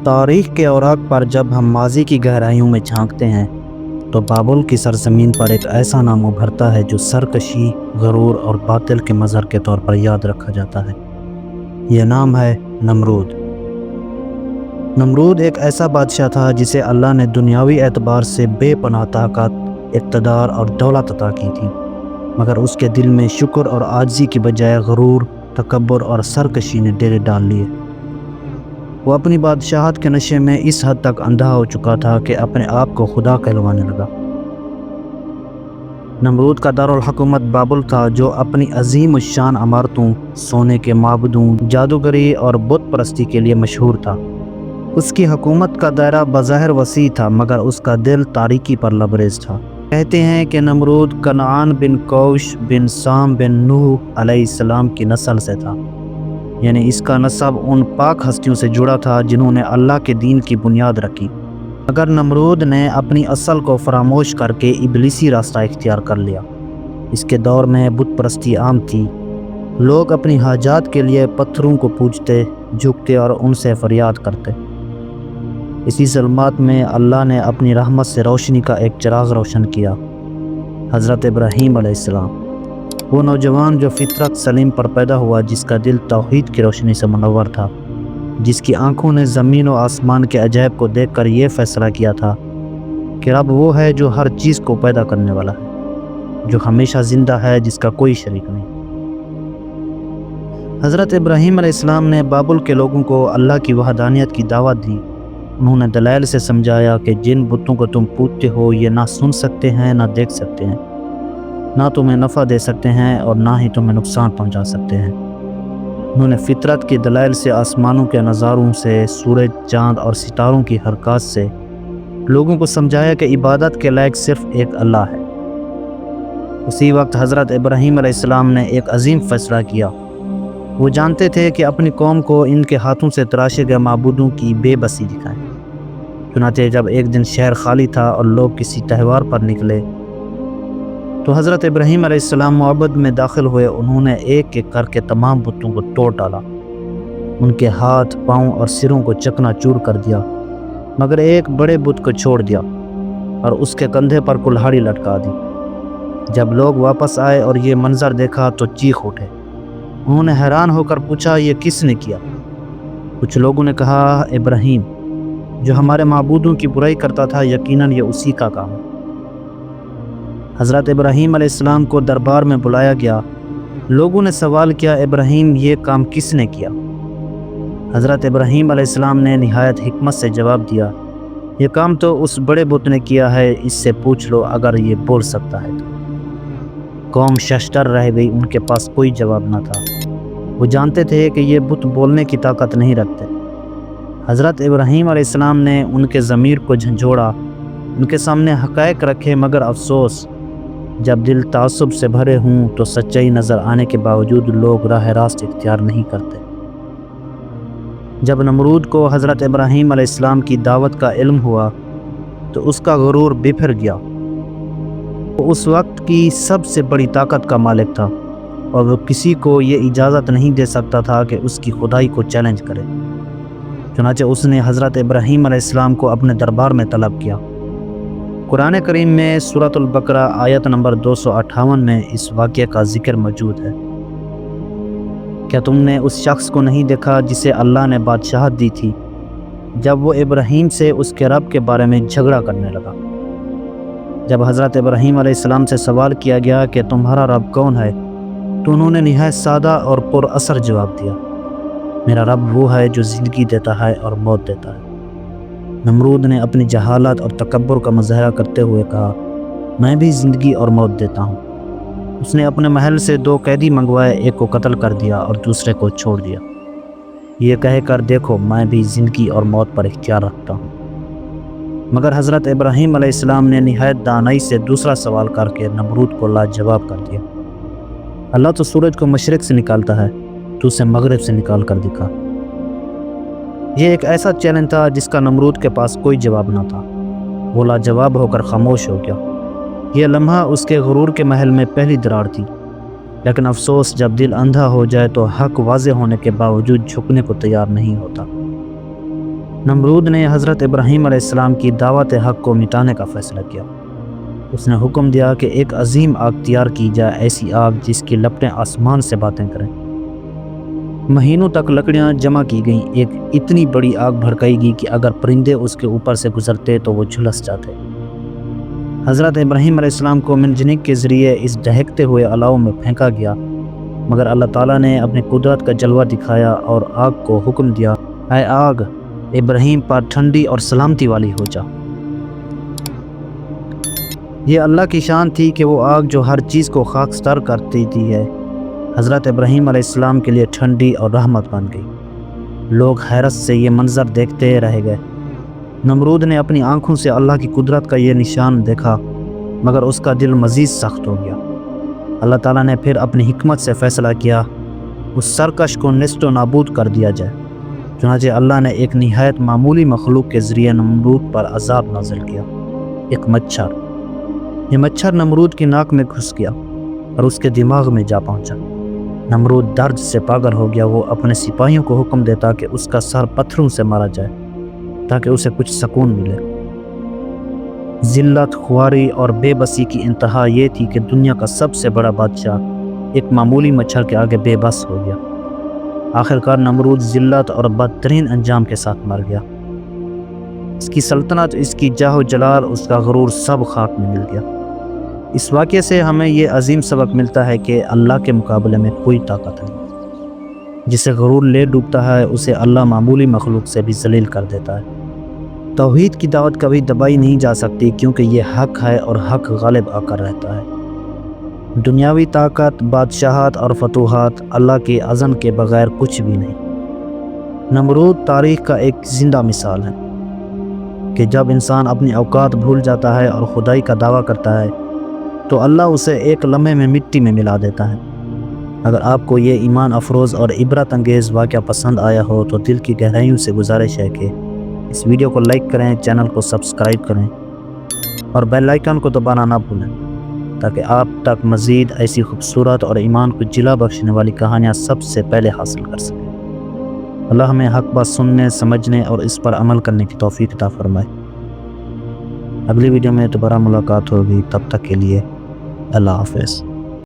تاریخ کے اوراق پر جب ہم ماضی کی گہرائیوں میں جھانکتے ہیں تو بابل کی سرزمین پر ایک ایسا نام ابھرتا ہے جو سرکشی، غرور اور باطل کے مظہر کے طور پر یاد رکھا جاتا ہے۔ یہ نام ہے نمرود۔ نمرود ایک ایسا بادشاہ تھا جسے اللہ نے دنیاوی اعتبار سے بے پناہ طاقت، اقتدار اور دولت عطا کی تھی، مگر اس کے دل میں شکر اور عاجزی کی بجائے غرور، تکبر اور سرکشی نے ڈیرے ڈال لیے۔ وہ اپنی بادشاہت کے نشے میں اس حد تک اندھا ہو چکا تھا کہ اپنے آپ کو خدا کہلوانے لگا۔ نمرود کا دارالحکومت بابل تھا، جو اپنی عظیم الشان عمارتوں، سونے کے معبدوں، جادوگری اور بت پرستی کے لیے مشہور تھا۔ اس کی حکومت کا دائرہ بظاہر وسیع تھا، مگر اس کا دل تاریکی پر لبریز تھا۔ کہتے ہیں کہ نمرود کنعان بن کوش بن سام بن نوح علیہ السلام کی نسل سے تھا، یعنی اس کا نسب ان پاک ہستیوں سے جڑا تھا جنہوں نے اللہ کے دین کی بنیاد رکھی۔ مگر نمرود نے اپنی اصل کو فراموش کر کے ابلیسی راستہ اختیار کر لیا۔ اس کے دور میں بت پرستی عام تھی۔ لوگ اپنی حاجات کے لیے پتھروں کو پوجتے، جھکتے اور ان سے فریاد کرتے۔ اسی ظلمات میں اللہ نے اپنی رحمت سے روشنی کا ایک چراغ روشن کیا، حضرت ابراہیم علیہ السلام۔ وہ نوجوان جو فطرت سلیم پر پیدا ہوا، جس کا دل توحید کی روشنی سے منور تھا، جس کی آنکھوں نے زمین و آسمان کے عجائب کو دیکھ کر یہ فیصلہ کیا تھا کہ رب وہ ہے جو ہر چیز کو پیدا کرنے والا ہے، جو ہمیشہ زندہ ہے، جس کا کوئی شریک نہیں۔ حضرت ابراہیم علیہ السلام نے بابل کے لوگوں کو اللہ کی وحدانیت کی دعوت دی۔ انہوں نے دلائل سے سمجھایا کہ جن بتوں کو تم پوجتے ہو یہ نہ سن سکتے ہیں، نہ دیکھ سکتے ہیں، نہ تمہیں نفع دے سکتے ہیں اور نہ ہی تمہیں نقصان پہنچا سکتے ہیں۔ انہوں نے فطرت کی دلائل سے، آسمانوں کے نظاروں سے، سورج، چاند اور ستاروں کی حرکات سے لوگوں کو سمجھایا کہ عبادت کے لائق صرف ایک اللہ ہے۔ اسی وقت حضرت ابراہیم علیہ السلام نے ایک عظیم فیصلہ کیا۔ وہ جانتے تھے کہ اپنی قوم کو ان کے ہاتھوں سے تراشے گئے معبودوں کی بے بسی دکھائیں۔ چنانچہ جب ایک دن شہر خالی تھا اور لوگ کسی تہوار پر نکلے تو حضرت ابراہیم علیہ السلام معبد میں داخل ہوئے۔ انہوں نے ایک ایک کر کے تمام بتوں کو توڑ ڈالا، ان کے ہاتھ، پاؤں اور سروں کو چکنا چور کر دیا، مگر ایک بڑے بت کو چھوڑ دیا اور اس کے کندھے پر کلہاڑی لٹکا دی۔ جب لوگ واپس آئے اور یہ منظر دیکھا تو چیخ اٹھے۔ انہوں نے حیران ہو کر پوچھا، یہ کس نے کیا؟ کچھ لوگوں نے کہا، ابراہیم، جو ہمارے معبودوں کی برائی کرتا تھا، یقیناً یہ اسی کا کام ہے۔ حضرت ابراہیم علیہ السلام کو دربار میں بلایا گیا۔ لوگوں نے سوال کیا، ابراہیم، یہ کام کس نے کیا؟ حضرت ابراہیم علیہ السلام نے نہایت حکمت سے جواب دیا، یہ کام تو اس بڑے بت نے کیا ہے، اس سے پوچھ لو اگر یہ بول سکتا ہے تو۔ قوم ششدر رہ گئی، ان کے پاس کوئی جواب نہ تھا۔ وہ جانتے تھے کہ یہ بت بولنے کی طاقت نہیں رکھتے۔ حضرت ابراہیم علیہ السلام نے ان کے ضمیر کو جھنجھوڑا، ان کے سامنے حقائق رکھے، مگر افسوس، جب دل تعصب سے بھرے ہوں تو سچائی نظر آنے کے باوجود لوگ راہ راست اختیار نہیں کرتے۔ جب نمرود کو حضرت ابراہیم علیہ السلام کی دعوت کا علم ہوا تو اس کا غرور بکھر گیا۔ وہ اس وقت کی سب سے بڑی طاقت کا مالک تھا اور وہ کسی کو یہ اجازت نہیں دے سکتا تھا کہ اس کی خدائی کو چیلنج کرے۔ چنانچہ اس نے حضرت ابراہیم علیہ السلام کو اپنے دربار میں طلب کیا۔ قرآن کریم میں سورۃ البقرہ آیت نمبر 258 میں اس واقعے کا ذکر موجود ہے۔ کیا تم نے اس شخص کو نہیں دیکھا جسے اللہ نے بادشاہت دی تھی، جب وہ ابراہیم سے اس کے رب کے بارے میں جھگڑا کرنے لگا؟ جب حضرت ابراہیم علیہ السلام سے سوال کیا گیا کہ تمہارا رب کون ہے تو انہوں نے نہایت سادہ اور پر اثر جواب دیا، میرا رب وہ ہے جو زندگی دیتا ہے اور موت دیتا ہے۔ نمرود نے اپنی جہالت اور تکبر کا مظاہرہ کرتے ہوئے کہا، میں بھی زندگی اور موت دیتا ہوں۔ اس نے اپنے محل سے 2 قیدی منگوائے، ایک کو قتل کر دیا اور دوسرے کو چھوڑ دیا، یہ کہہ کر دیکھو میں بھی زندگی اور موت پر اختیار رکھتا ہوں۔ مگر حضرت ابراہیم علیہ السلام نے نہایت دانائی سے دوسرا سوال کر کے نمرود کو لاجواب کر دیا، اللہ تو سورج کو مشرق سے نکالتا ہے، تو اسے مغرب سے نکال کر دکھا۔ یہ ایک ایسا چیلنج تھا جس کا نمرود کے پاس کوئی جواب نہ تھا۔ وہ لاجواب ہو کر خاموش ہو گیا۔ یہ لمحہ اس کے غرور کے محل میں پہلی دراڑ تھی، لیکن افسوس، جب دل اندھا ہو جائے تو حق واضح ہونے کے باوجود جھکنے کو تیار نہیں ہوتا۔ نمرود نے حضرت ابراہیم علیہ السلام کی دعوت حق کو مٹانے کا فیصلہ کیا۔ اس نے حکم دیا کہ ایک عظیم آگ تیار کی جائے، ایسی آگ جس کی لپٹیں آسمان سے باتیں کریں۔ مہینوں تک لکڑیاں جمع کی گئیں، ایک اتنی بڑی آگ بھڑکائی گئی کہ اگر پرندے اس کے اوپر سے گزرتے تو وہ جھلس جاتے۔ حضرت ابراہیم علیہ السلام کو منجنیق کے ذریعے اس دہکتے ہوئے الاؤ میں پھینکا گیا، مگر اللہ تعالیٰ نے اپنی قدرت کا جلوہ دکھایا اور آگ کو حکم دیا، اے آگ، ابراہیم پر ٹھنڈی اور سلامتی والی ہو جا۔ یہ اللہ کی شان تھی کہ وہ آگ جو ہر چیز کو خاکستر کرتی تھی ہے، حضرت ابراہیم علیہ السلام کے لیے ٹھنڈی اور رحمت بن گئی۔ لوگ حیرت سے یہ منظر دیکھتے رہ گئے۔ نمرود نے اپنی آنکھوں سے اللہ کی قدرت کا یہ نشان دیکھا، مگر اس کا دل مزید سخت ہو گیا۔ اللہ تعالیٰ نے پھر اپنی حکمت سے فیصلہ کیا، اس سرکش کو نیست و نابود کر دیا جائے۔ چنانچہ اللہ نے ایک نہایت معمولی مخلوق کے ذریعے نمرود پر عذاب نازل کیا، ایک مچھر۔ یہ مچھر نمرود کی ناک میں گھس گیا اور اس کے دماغ میں جا پہنچا۔ نمرود درد سے پاگل ہو گیا۔ وہ اپنے سپاہیوں کو حکم دیتا کہ اس کا سر پتھروں سے مارا جائے تاکہ اسے کچھ سکون ملے۔ ذلت، خواری اور بے بسی کی انتہا یہ تھی کہ دنیا کا سب سے بڑا بادشاہ ایک معمولی مچھر کے آگے بے بس ہو گیا۔ آخرکار نمرود ذلت اور بدترین انجام کے ساتھ مر گیا۔ اس کی سلطنت، اس کی جاہ و جلال، اس کا غرور سب خاک میں مل گیا۔ اس واقعے سے ہمیں یہ عظیم سبق ملتا ہے کہ اللہ کے مقابلے میں کوئی طاقت نہیں۔ جسے غرور لے ڈوبتا ہے اسے اللہ معمولی مخلوق سے بھی ذلیل کر دیتا ہے۔ توحید کی دعوت کبھی دبائی نہیں جا سکتی، کیونکہ یہ حق ہے اور حق غالب آ کر رہتا ہے۔ دنیاوی طاقت، بادشاہت اور فتوحات اللہ کے اذن کے بغیر کچھ بھی نہیں۔ نمرود تاریخ کا ایک زندہ مثال ہے کہ جب انسان اپنی اوقات بھول جاتا ہے اور خدائی کا دعویٰ کرتا ہے تو اللہ اسے ایک لمحے میں مٹی میں ملا دیتا ہے۔ اگر آپ کو یہ ایمان افروز اور عبرت انگیز واقعہ پسند آیا ہو تو دل کی گہرائیوں سے گزارش ہے کہ اس ویڈیو کو لائک کریں، چینل کو سبسکرائب کریں اور بیل آئیکن کو دبانا نہ بھولیں تاکہ آپ تک مزید ایسی خوبصورت اور ایمان کو جلا بخشنے والی کہانیاں سب سے پہلے حاصل کر سکیں۔ اللہ ہمیں حق بات سننے، سمجھنے اور اس پر عمل کرنے کی توفیق عطا فرمائے۔ اگلی ویڈیو میں دوبارہ ملاقات ہوگی، تب تک کے لیے اللہ حافظ۔